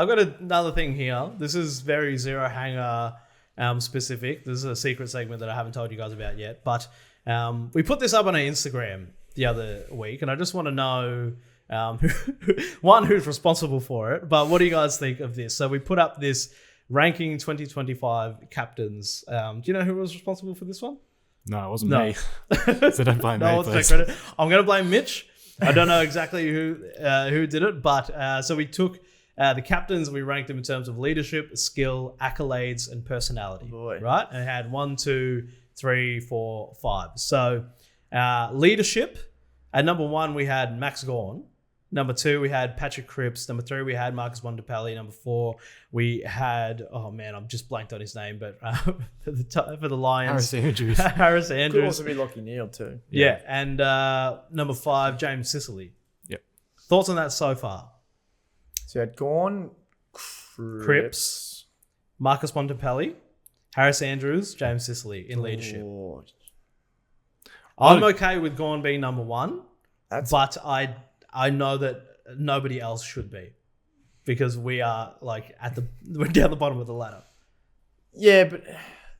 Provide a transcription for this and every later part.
got another thing here. This is very Zero Hanger specific. This is a secret segment that I haven't told you guys about yet. But we put this up on our Instagram the other week, and I just want to know who's responsible for it. But what do you guys think of this? So we put up this ranking 2025 captains. Do you know who was responsible for this one? No, it wasn't me. So don't blame me, please. Credit. I'm going to blame Mitch. I don't know exactly who did it, but so we took the captains and we ranked them in terms of leadership, skill, accolades, and personality. Right? And it had 1, 2, 3, 4, 5. So leadership, at number 1 we had Max Gawn. Number 2 we had Patrick Cripps. Number 3 we had Marcus Bontempelli. Number 4 we had, oh man, I'm just blanked on his name, but for the Lions, Harris Andrews. Could also be Lachie Neale too. Yeah, and number 5 James Sicily. Yep. Thoughts on that so far? So you had Gawn, Cripps, Marcus Bontempelli, Harris Andrews, James Sicily in leadership. I'm okay with Gawn being number 1, but I know that nobody else should be because we are like we're down the bottom of the ladder. Yeah, but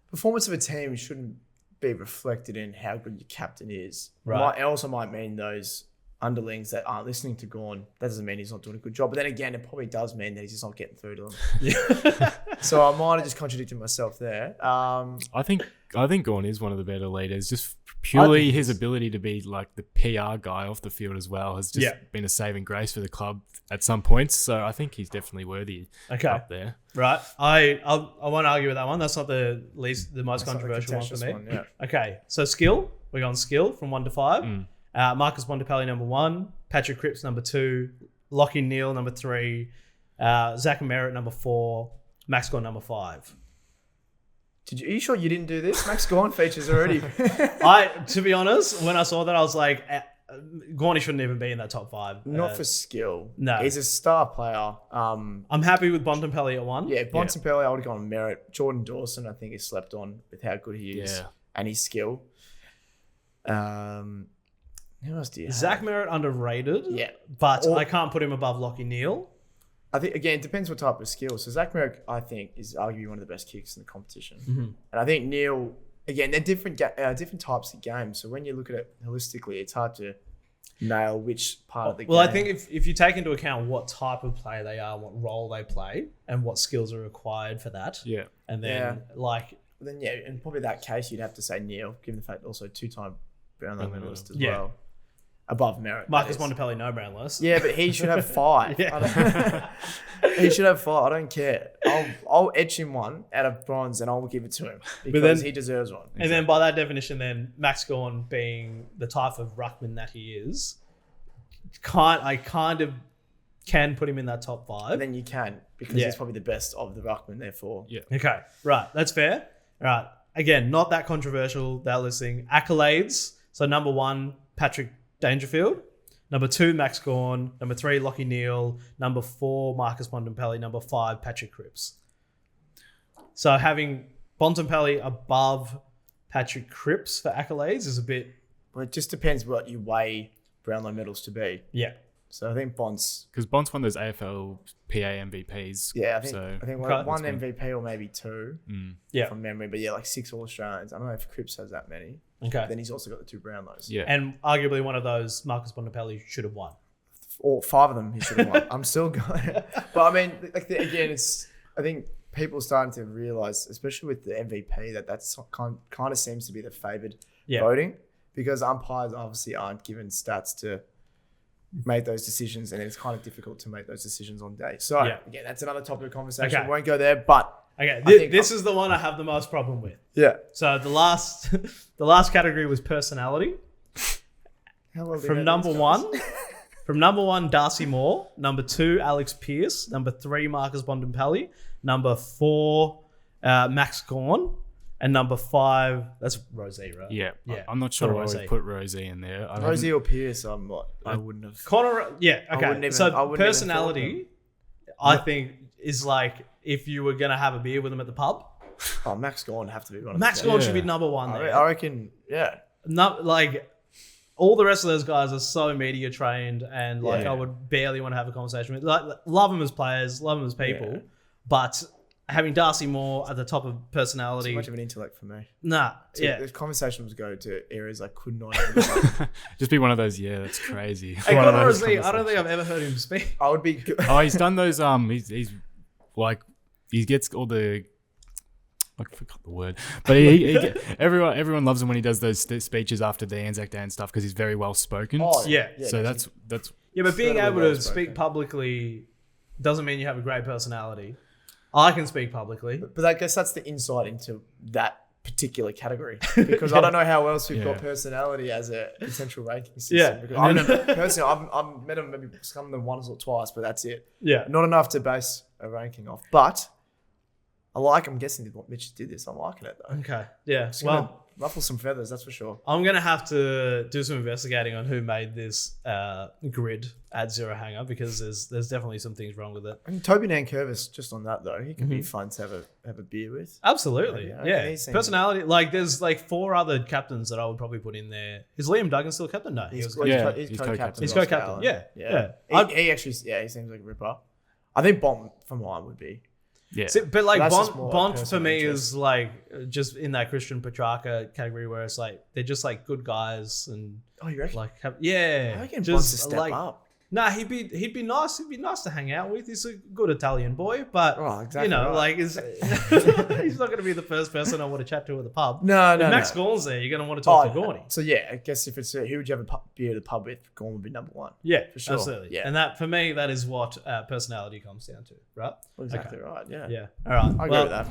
performance of a team shouldn't be reflected in how good your captain is. Right. It also might mean those underlings that aren't listening to Gawn. That doesn't mean he's not doing a good job. But then again, it probably does mean that he's just not getting through to them. Yeah. So I might have just contradicted myself there. I think Gawn is one of the better leaders. Just purely his ability to be like the PR guy off the field as well has just been a saving grace for the club at some points. So I think he's definitely worthy up there. Right. I won't argue with that one. That's not the most controversial one for me. Yeah. Okay. So skill. We're on skill from 1 to 5. Marcus Bontempelli number 1, Patrick Cripps number 2, Lachie Neale number 3, Zach Merritt number 4, Max Gawn number 5. Are you sure you didn't do this? Max Gawn features already. To be honest, when I saw that, I was like, Gawny shouldn't even be in that top 5. Not for skill. No. He's a star player. I'm happy with Bontempelli at 1. Yeah, Bontempelli, I would have gone Merritt. Jordan Dawson, I think, is slept on with how good he is and his skill. Who else do you have? Zach Merritt underrated. Yeah. But I can't put him above Lachie Neale. I think, again, it depends what type of skill. So Zach Merritt, I think, is arguably one of the best kicks in the competition. Mm-hmm. And I think Neale, again, they're different types of games. So when you look at it holistically, it's hard to nail which part of the game. Well, I think if you take into account what type of player they are, what role they play, and what skills are required for that. Yeah. And then, Then, in probably that case, you'd have to say Neale, given the fact also 2-time Brownlow medalist as well. Above Merritt. Marcus Bontempelli, no Brownless. Yeah, but he should have 5. He should have 5. I don't care. I'll etch him one out of bronze and I'll give it to him because he deserves one. And then by that definition, then Max Gawn being the type of ruckman that he is, I kind of can put him in that top 5. And then you can because he's probably the best of the ruckman, therefore. Yeah. Okay. Right. That's fair. All right. Again, not that controversial. That listing. Accolades. So number 1, Patrick Dangerfield. Number 2, Max Gawn. Number 3, Lachie Neale. Number 4, Marcus Bontempelli. Number 5, Patrick Cripps. So having Bontempelli above Patrick Cripps for accolades is a bit... Well, it just depends what you weigh Brownlow medals to be. Yeah. So I think Bont's... Because Bont's won those AFL PA MVPs. Yeah, I think one MVP or maybe 2 Yeah. from memory. But yeah, like 6 All-Australians. I don't know if Cripps has that many. Okay. Then he's also got the 2 Brownlows. Yeah. And arguably one of those, Marcus Bontempelli should have won. Or 5 of them he should have won. I'm still going. But I mean, again, I think people are starting to realise, especially with the MVP, that's kind of seems to be the favoured voting because umpires obviously aren't given stats to make those decisions, and it's kind of difficult to make those decisions on day. So again, that's another topic of conversation. Okay. We won't go there, but this is the one I have the most problem with. Yeah. So the last category was personality. From number 1, Darcy Moore. Number 2, Alex Pearce. Number 3, Marcus Bontempelli. Number 4, Max Gawn. And number 5, that's Rosie, right? Yeah. I'm not sure why we put Rosie in there. Rosie or Pearce, I wouldn't have. Connor, okay. So personality, I think, is like if you were going to have a beer with him at the pub. Oh, Max Gawn have to be one of Max Gawn should be number 1 there. I reckon, yeah. Not like all the rest of those guys are so media trained, and like Yeah. I would barely want to have a conversation with. Like, love them as players, love them as people, but having Darcy Moore at the top of personality, Too much of an intellect for me. nah, yeah. The conversations go to areas I could not. Just be one of those. Yeah, that's crazy. Hey, One of those honestly, I don't think conversations. I've ever heard him speak. I would be. Oh, he's done those. He's like he gets all the. I forgot the word, but everyone loves him when he does those speeches after the Anzac Day and stuff because he's very well spoken. Oh Yeah. So that's Yeah, but being Incredibly able to well-spoken. speak publicly doesn't mean you have a great personality. I can speak publicly. But I guess that's the insight into that particular category because I don't know how else we've got Yeah. personality as a potential ranking system. Yeah. Because I've never, personally, I've met them maybe some of them once or twice, but that's it. Yeah. Not enough to base a ranking off. But I'm guessing what Mitch did this. I'm liking it though. Okay. Yeah. It's gonna Well, ruffle some feathers, that's for sure. I'm going to have to do some investigating on who made this grid at Zero Hanger because there's definitely some things wrong with it. And Toby Nankervis, just on that though, he can be fun to have a beer with. Absolutely. Yeah, Yeah. he seems- Personality. Like, there's like 4 other captains that I would probably put in there. Is Liam Duggan still captain? No. He's he's co-captain. He's of Oscar co-captain. Allen. Yeah. Yeah. I'd- He actually, he seems like a ripper. I think Bont for mine would be. yeah. See, but like That's just more Bont for personal me interest. is like just in that Christian Petrarca category where it's like they're just like good guys and Oh, you reckon? like yeah, I reckon Bont's a just step like up. nah, he'd be nice. He'd be nice to hang out with. He's a good Italian boy, but Oh, exactly you know, right. like he's not going to be the first person I want to chat to at the pub. No, If no, Max no. Gawn's there, you're going to want to talk to Gawny. So yeah, I guess if it's who would you have a beer at the pub with? Gawn would be number one. Yeah, For sure. absolutely. Yeah. And that for me, that is what personality comes down to, right? Exactly right. Yeah. Yeah. All right. I agree with that.